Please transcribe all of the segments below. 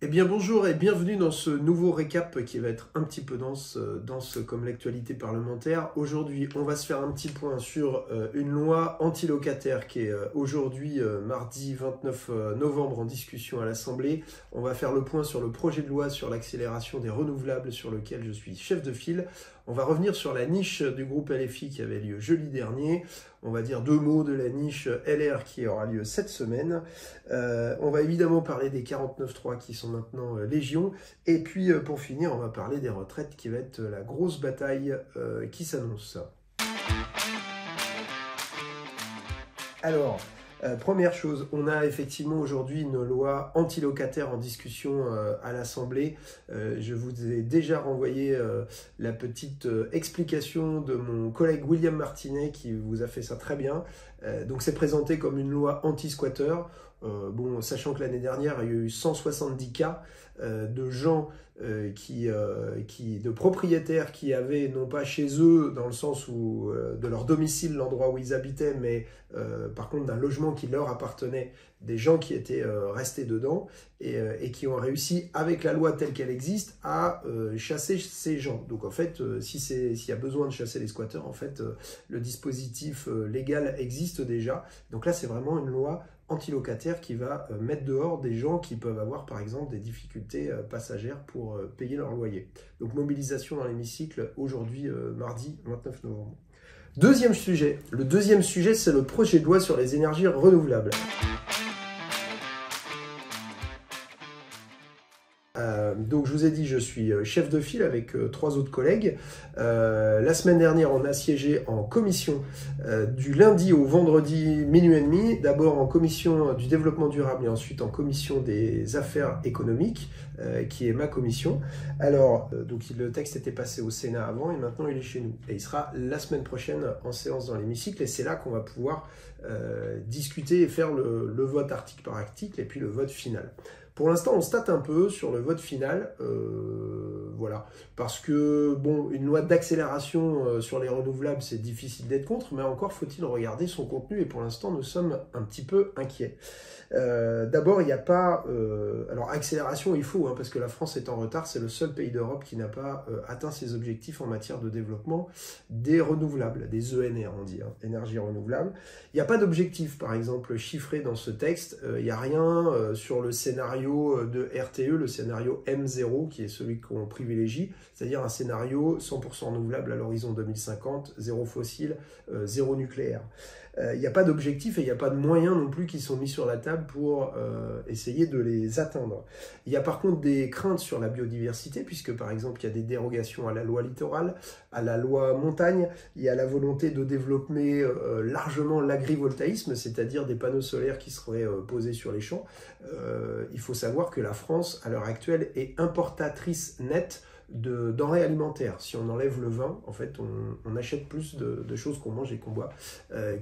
Eh bien bonjour et bienvenue dans ce nouveau récap qui va être un petit peu dense comme l'actualité parlementaire. Aujourd'hui, on va se faire un petit point sur une loi anti-locataire qui est aujourd'hui, mardi 29 novembre, en discussion à l'Assemblée. On va faire le point sur le projet de loi sur l'accélération des renouvelables sur lequel je suis chef de file. On va revenir sur la niche du groupe LFI qui avait lieu jeudi dernier. On va dire deux mots de la niche LR qui aura lieu cette semaine. On va évidemment parler des 49.3 qui sont maintenant légion. Et puis pour finir, on va parler des retraites qui va être la grosse bataille qui s'annonce. Alors, première chose, on a effectivement aujourd'hui une loi anti-locataire en discussion à l'Assemblée. Je vous ai déjà renvoyé la petite explication de mon collègue William Martinet qui vous a fait ça très bien. Donc c'est présenté comme une loi anti-squatter. Bon, sachant que l'année dernière, il y a eu 170 cas de gens de propriétaires qui avaient, non pas chez eux, dans le sens où de leur domicile, l'endroit où ils habitaient, mais par contre d'un logement qui leur appartenait, des gens qui étaient restés dedans et qui ont réussi, avec la loi telle qu'elle existe, à chasser ces gens. Donc en fait, s'il y a besoin de chasser les squatteurs, en fait, le dispositif légal existe déjà. Donc là, c'est vraiment une loi anti-locataire qui va mettre dehors des gens qui peuvent avoir par exemple des difficultés passagères pour payer leur loyer. Donc mobilisation dans l'hémicycle aujourd'hui, mardi 29 novembre. Deuxième sujet. Le deuxième sujet, c'est le projet de loi sur les énergies renouvelables. Donc je vous ai dit, je suis chef de file avec trois autres collègues. La semaine dernière, on a siégé en commission du lundi au vendredi minuit et demi. D'abord en commission du développement durable et ensuite en commission des affaires économiques, qui est ma commission. Alors, donc le texte était passé au Sénat avant et maintenant il est chez nous. Et il sera la semaine prochaine en séance dans l'hémicycle et c'est là qu'on va pouvoir discuter et faire le vote article par article et puis le vote final. Pour l'instant, on se tâte un peu sur le vote final, voilà, parce que bon, une loi d'accélération sur les renouvelables, c'est difficile d'être contre, mais encore faut-il regarder son contenu, et pour l'instant, nous sommes un petit peu inquiets. D'abord, il n'y a pas... alors, accélération, il faut, hein, parce que la France est en retard, c'est le seul pays d'Europe qui n'a pas atteint ses objectifs en matière de développement des renouvelables, des ENR, on dit, hein, énergie renouvelable. Il n'y a pas d'objectif, par exemple, chiffré dans ce texte, il n'y a rien sur le scénario de RTE, le scénario M0, qui est celui qu'on privilégie, c'est-à-dire un scénario 100% renouvelable à l'horizon 2050, zéro fossile, zéro nucléaire. Il n'y a pas d'objectifs et il n'y a pas de moyens non plus qui sont mis sur la table pour essayer de les atteindre. Il y a par contre des craintes sur la biodiversité, puisque par exemple il y a des dérogations à la loi littorale, à la loi montagne, il y a la volonté de développer largement l'agrivoltaïsme, c'est-à-dire des panneaux solaires qui seraient posés sur les champs. Il faut savoir que la France, à l'heure actuelle, est importatrice nette de denrées alimentaires. Si on enlève le vin, en fait, on achète plus de choses qu'on mange et qu'on boit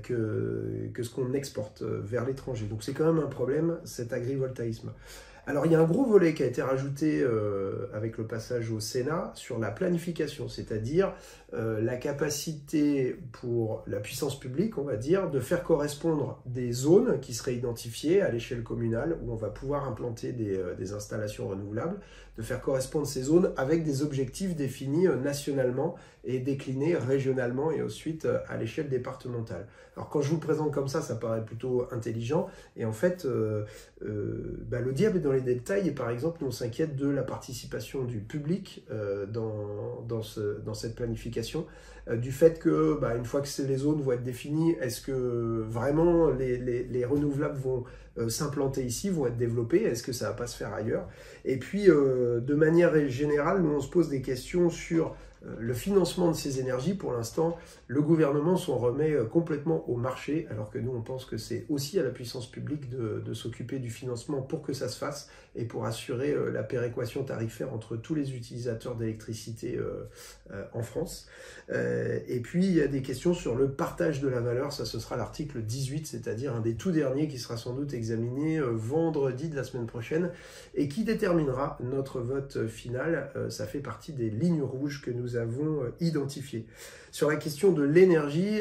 que ce qu'on exporte vers l'étranger. Donc c'est quand même un problème, cet agrivoltaïsme. Alors il y a un gros volet qui a été rajouté avec le passage au Sénat sur la planification, c'est-à-dire la capacité pour la puissance publique, on va dire, de faire correspondre des zones qui seraient identifiées à l'échelle communale où on va pouvoir implanter des installations renouvelables, de faire correspondre ces zones avec des objectifs définis nationalement et déclinés régionalement et ensuite à l'échelle départementale. Alors quand je vous le présente comme ça paraît plutôt intelligent et en fait le diable est dans les détails et par exemple nous on s'inquiète de la participation du public dans cette planification, du fait que une fois que les zones vont être définies, est-ce que vraiment les renouvelables vont s'implanter ici, vont être développés, est-ce que ça va pas se faire ailleurs? Et puis de manière générale, nous on se pose des questions sur le financement de ces énergies. Pour l'instant, le gouvernement s'en remet complètement au marché, alors que nous, on pense que c'est aussi à la puissance publique de s'occuper du financement pour que ça se fasse et pour assurer la péréquation tarifaire entre tous les utilisateurs d'électricité en France. Et puis, il y a des questions sur le partage de la valeur. Ça, ce sera l'article 18, c'est-à-dire un des tout derniers qui sera sans doute examiné vendredi de la semaine prochaine et qui déterminera notre vote final. Ça fait partie des lignes rouges que nous nous avons identifiées. Sur la question de l'énergie,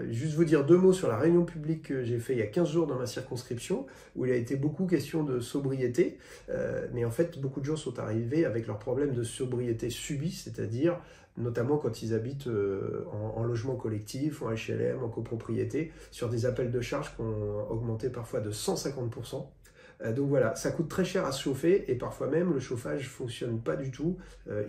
juste vous dire 2 mots sur la réunion publique que j'ai fait il y a 15 jours dans ma circonscription, où il a été beaucoup question de sobriété, mais en fait beaucoup de gens sont arrivés avec leurs problèmes de sobriété subis, c'est-à-dire notamment quand ils habitent en logement collectif, en HLM, en copropriété, sur des appels de charges qui ont augmenté parfois de 150%. Donc voilà, ça coûte très cher à se chauffer et parfois même le chauffage ne fonctionne pas du tout.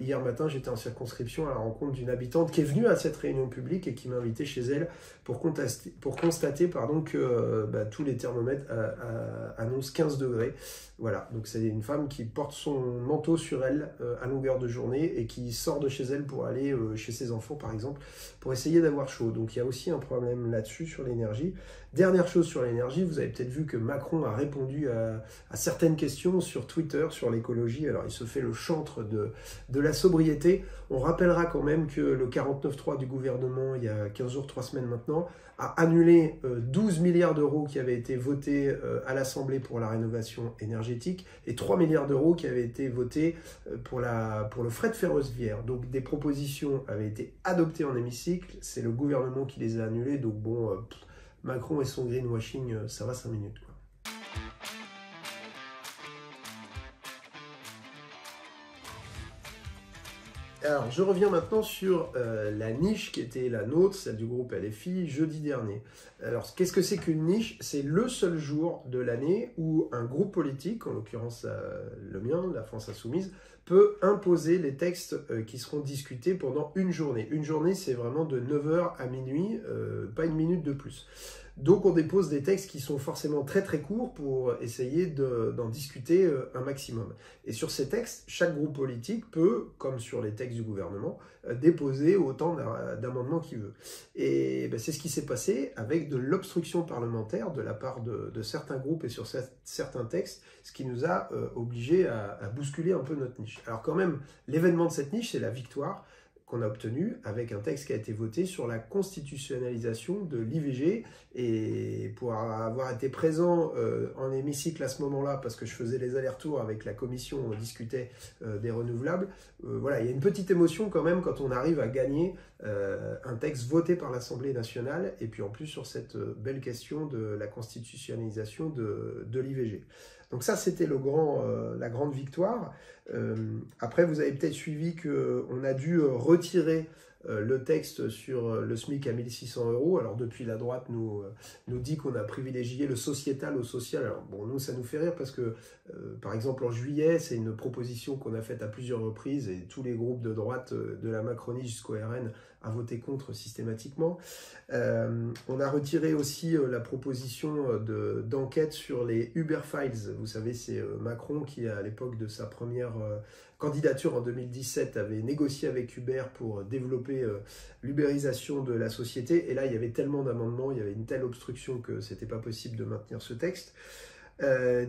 Hier matin, j'étais en circonscription à la rencontre d'une habitante qui est venue à cette réunion publique et qui m'a invité chez elle pour constater que tous les thermomètres annoncent 15 degrés. Voilà, donc c'est une femme qui porte son manteau sur elle à longueur de journée et qui sort de chez elle pour aller chez ses enfants par exemple, pour essayer d'avoir chaud. Donc il y a aussi un problème là-dessus sur l'énergie. Dernière chose sur l'énergie, vous avez peut-être vu que Macron a répondu à certaines questions sur Twitter, sur l'écologie. Alors il se fait le chantre de la sobriété. On rappellera quand même que le 49.3 du gouvernement, il y a 15 jours, 3 semaines maintenant, a annulé 12 milliards d'euros qui avaient été votés à l'Assemblée pour la rénovation énergétique et 3 milliards d'euros qui avaient été votés pour le fret ferroviaire. Donc des propositions avaient été adoptées en hémicycle, c'est le gouvernement qui les a annulées, donc bon, Macron et son greenwashing, ça va 5 minutes, quoi. Alors, je reviens maintenant sur la niche qui était la nôtre, celle du groupe LFI, jeudi dernier. Alors, qu'est-ce que c'est qu'une niche? C'est le seul jour de l'année où un groupe politique, en l'occurrence le mien, la France Insoumise, peut imposer les textes qui seront discutés pendant une journée. Une journée, c'est vraiment de 9h à minuit, pas une minute de plus. Donc on dépose des textes qui sont forcément très très courts pour essayer d'en discuter un maximum. Et sur ces textes, chaque groupe politique peut, comme sur les textes du gouvernement, déposer autant d'amendements qu'il veut. Et c'est ce qui s'est passé avec de l'obstruction parlementaire de la part de certains groupes et sur certains textes, ce qui nous a obligés à bousculer un peu notre niche. Alors quand même, l'événement de cette niche, c'est la victoire qu'on a obtenu avec un texte qui a été voté sur la constitutionnalisation de l'IVG. Et pour avoir été présent en hémicycle à ce moment-là, parce que je faisais les allers-retours avec la commission, on discutait des renouvelables, voilà, il y a une petite émotion quand même quand on arrive à gagner un texte voté par l'Assemblée nationale, et puis en plus sur cette belle question de la constitutionnalisation de l'IVG. Donc ça, c'était la grande victoire. Après, vous avez peut-être suivi qu'on a dû retirer le texte sur le SMIC à 1 600 €. Alors depuis, la droite nous dit qu'on a privilégié le sociétal au social. Alors bon, nous, ça nous fait rire parce que, par exemple, en juillet, c'est une proposition qu'on a faite à plusieurs reprises et tous les groupes de droite, de la Macronie jusqu'au RN, a voté contre systématiquement. On a retiré aussi la proposition d'enquête sur les Uber Files. Vous savez, c'est Macron qui, à l'époque de sa première candidature en 2017, avait négocié avec Uber pour développer l'ubérisation de la société. Et là, il y avait tellement d'amendements, il y avait une telle obstruction que c'était pas possible de maintenir ce texte.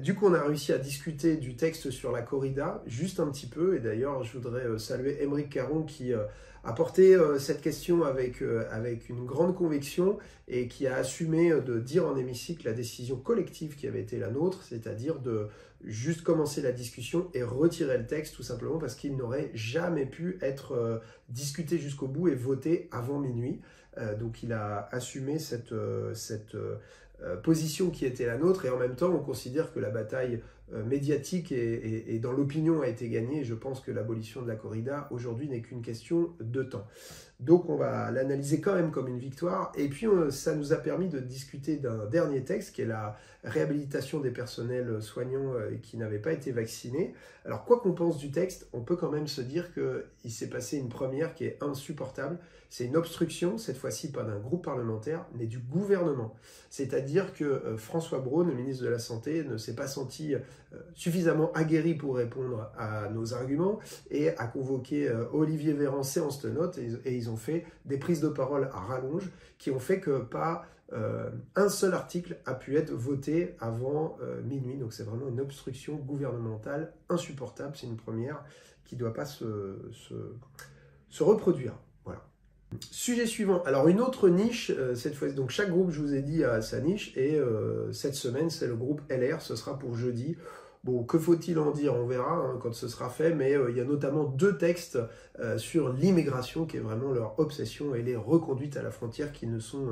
Du coup, on a réussi à discuter du texte sur la corrida, juste un petit peu, et d'ailleurs, je voudrais saluer Aymeric Caron qui a porté cette question avec une grande conviction et qui a assumé de dire en hémicycle la décision collective qui avait été la nôtre, c'est-à-dire de juste commencer la discussion et retirer le texte, tout simplement parce qu'il n'aurait jamais pu être discuté jusqu'au bout et voté avant minuit. Donc il a assumé cette position qui était la nôtre, et en même temps on considère que la bataille médiatique et dans l'opinion a été gagnée. Je pense que l'abolition de la corrida aujourd'hui n'est qu'une question de temps. Donc on va l'analyser quand même comme une victoire, et puis ça nous a permis de discuter d'un dernier texte qui est la réhabilitation des personnels soignants qui n'avaient pas été vaccinés. Alors quoi qu'on pense du texte, on peut quand même se dire qu'il s'est passé une première qui est insupportable. C'est une obstruction, cette fois-ci pas d'un groupe parlementaire, mais du gouvernement. C'est-à-dire que François Braun, le ministre de la Santé, ne s'est pas senti suffisamment aguerri pour répondre à nos arguments et a convoqué Olivier Véran séance tenante, et ils ont fait des prises de parole à rallonge qui ont fait que pas un seul article a pu être voté avant minuit. Donc c'est vraiment une obstruction gouvernementale insupportable. C'est une première qui ne doit pas se reproduire. Voilà. Sujet suivant. Alors une autre niche, cette fois, donc chaque groupe, je vous ai dit, a sa niche, et cette semaine, c'est le groupe LR, ce sera pour jeudi. Bon, que faut-il en dire? On verra hein, quand ce sera fait, mais il y a notamment 2 textes sur l'immigration qui est vraiment leur obsession et les reconduites à la frontière qui ne sont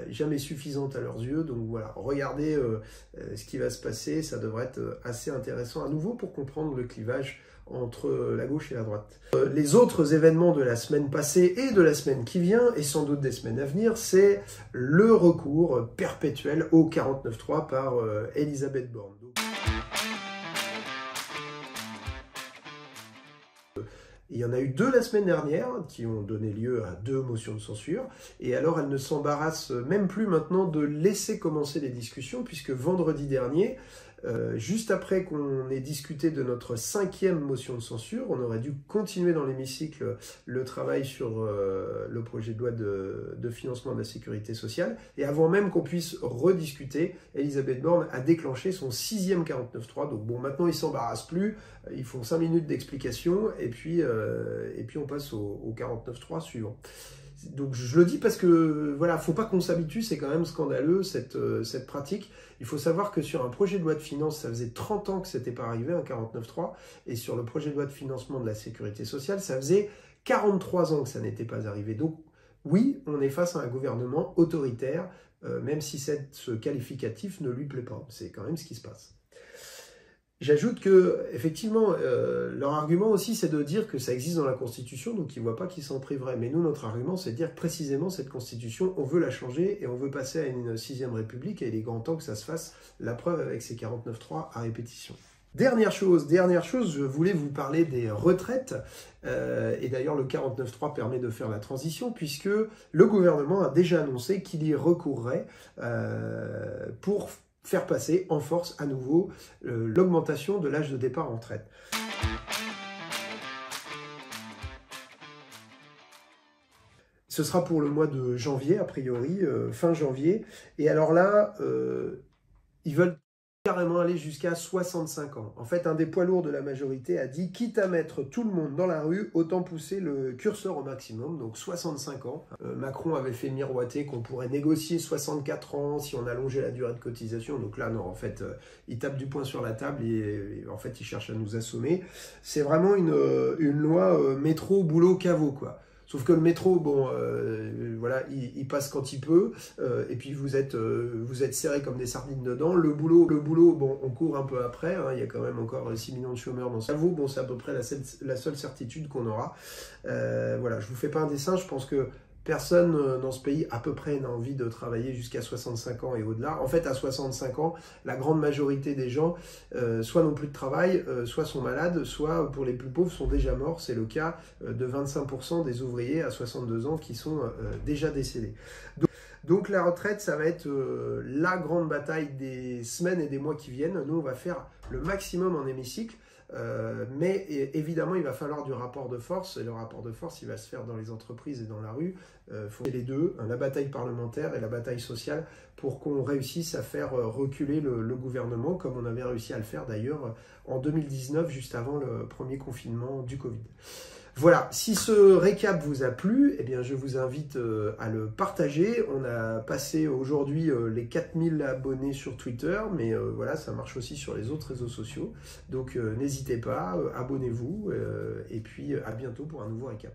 jamais suffisantes à leurs yeux. Donc voilà, regardez ce qui va se passer, ça devrait être assez intéressant à nouveau pour comprendre le clivage entre la gauche et la droite. Les autres événements de la semaine passée et de la semaine qui vient, et sans doute des semaines à venir, c'est le recours perpétuel au 49.3 par Elisabeth Borne. Il y en a eu 2 la semaine dernière qui ont donné lieu à 2 motions de censure. Et alors, elle ne s'embarrasse même plus maintenant de laisser commencer les discussions, puisque vendredi dernier, juste après qu'on ait discuté de notre 5e motion de censure, on aurait dû continuer dans l'hémicycle le travail sur le projet de loi de financement de la sécurité sociale. Et avant même qu'on puisse rediscuter, Elisabeth Borne a déclenché son 6e 49.3. Donc bon, maintenant, ils ne s'embarrassent plus. Ils font 5 minutes d'explication et puis on passe au 49.3 suivant. Donc je le dis parce que voilà, faut pas qu'on s'habitue, c'est quand même scandaleux cette pratique. Il faut savoir que sur un projet de loi de finances, ça faisait 30 ans que c'était pas arrivé, un 49.3, et sur le projet de loi de financement de la sécurité sociale, ça faisait 43 ans que ça n'était pas arrivé. Donc oui, on est face à un gouvernement autoritaire, même si ce qualificatif ne lui plaît pas. C'est quand même ce qui se passe. J'ajoute que, effectivement, leur argument aussi, c'est de dire que ça existe dans la Constitution, donc ils ne voient pas qu'ils s'en priveraient. Mais nous, notre argument, c'est de dire que précisément cette Constitution, on veut la changer et on veut passer à une 6e République, et il est grand temps que ça se fasse, la preuve avec ces 49.3 à répétition. Dernière chose, je voulais vous parler des retraites, et d'ailleurs le 49.3 permet de faire la transition, puisque le gouvernement a déjà annoncé qu'il y recourrait pour faire passer en force à nouveau l'augmentation de l'âge de départ en retraite. Ce sera pour le mois de janvier, a priori, fin janvier. Et alors là, ils veulent carrément aller jusqu'à 65 ans. En fait, un des poids lourds de la majorité a dit, quitte à mettre tout le monde dans la rue, autant pousser le curseur au maximum, donc 65 ans. Macron avait fait miroiter qu'on pourrait négocier 64 ans si on allongeait la durée de cotisation. Donc là, non, en fait, il tape du poing sur la table et en fait, il cherche à nous assommer. C'est vraiment une loi métro, boulot, caveau, quoi. Sauf que le métro, bon, voilà, il passe quand il peut, et puis vous êtes serrés comme des sardines dedans. Le boulot, bon, on court un peu après, hein, il y a quand même encore 6 millions de chômeurs dans ce. Bon, c'est à peu près la seule certitude qu'on aura. Voilà, je vous fais pas un dessin, je pense que personne dans ce pays, à peu près, n'a envie de travailler jusqu'à 65 ans et au-delà. En fait, à 65 ans, la grande majorité des gens, soit n'ont plus de travail, soit sont malades, soit, pour les plus pauvres, sont déjà morts. C'est le cas de 25% des ouvriers à 62 ans qui sont déjà décédés. Donc la retraite, ça va être la grande bataille des semaines et des mois qui viennent. Nous, on va faire le maximum en hémicycle. Mais évidemment, il va falloir du rapport de force, et le rapport de force, il va se faire dans les entreprises et dans la rue. Il faut les deux, la bataille parlementaire et la bataille sociale, pour qu'on réussisse à faire reculer le gouvernement, comme on avait réussi à le faire d'ailleurs en 2019, juste avant le premier confinement du Covid. Voilà, si ce récap vous a plu, eh bien je vous invite à le partager. On a passé aujourd'hui les 4000 abonnés sur Twitter, mais voilà, ça marche aussi sur les autres réseaux sociaux. Donc n'hésitez pas, abonnez-vous, et puis à bientôt pour un nouveau récap.